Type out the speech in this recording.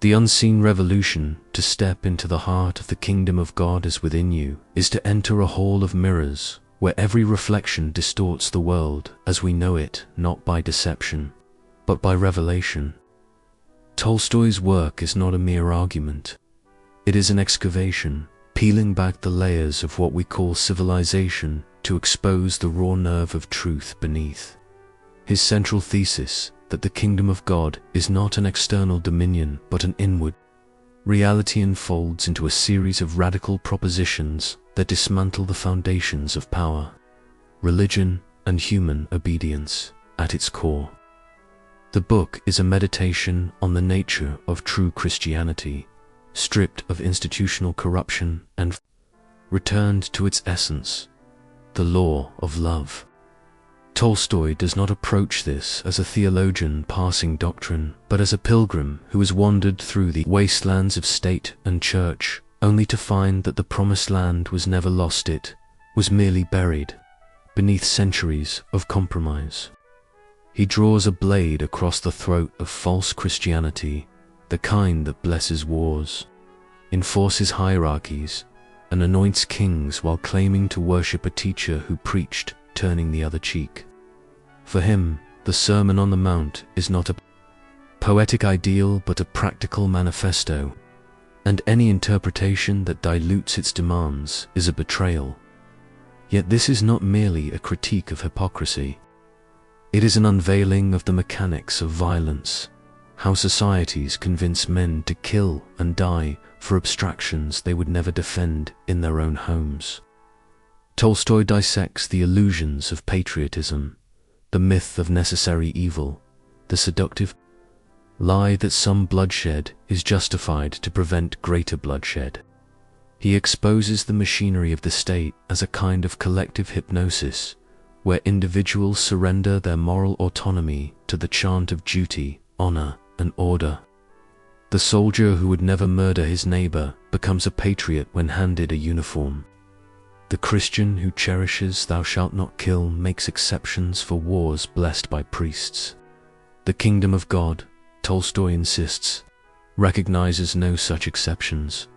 The unseen revolution, to step into the heart of the kingdom of God is within you, is to enter a hall of mirrors, where every reflection distorts the world as we know it, not by deception, but by revelation. Tolstoy's work is not a mere argument. It is an excavation, peeling back the layers of what we call civilization to expose the raw nerve of truth beneath. His central thesis, that the kingdom of God is not an external dominion but an inward reality, unfolds into a series of radical propositions that dismantle the foundations of power, religion, and human obedience at its core. The book is a meditation on the nature of true Christianity, stripped of institutional corruption and returned to its essence, the law of love. Tolstoy does not approach this as a theologian passing doctrine, but as a pilgrim who has wandered through the wastelands of state and church, only to find that the promised land was never lost, it was merely buried beneath centuries of compromise. He draws a blade across the throat of false Christianity, the kind that blesses wars, enforces hierarchies, and anoints kings while claiming to worship a teacher who preached turning the other cheek. For him, the Sermon on the Mount is not a poetic ideal but a practical manifesto, and any interpretation that dilutes its demands is a betrayal. Yet this is not merely a critique of hypocrisy. It is an unveiling of the mechanics of violence, how societies convince men to kill and die for abstractions they would never defend in their own homes. Tolstoy dissects the illusions of patriotism, the myth of necessary evil, the seductive lie that some bloodshed is justified to prevent greater bloodshed. He exposes the machinery of the state as a kind of collective hypnosis, where individuals surrender their moral autonomy to the chant of duty, honor, and order. The soldier who would never murder his neighbor becomes a patriot when handed a uniform. The Christian who cherishes "thou shalt not kill" makes exceptions for wars blessed by priests. The kingdom of God, Tolstoy insists, recognizes no such exceptions.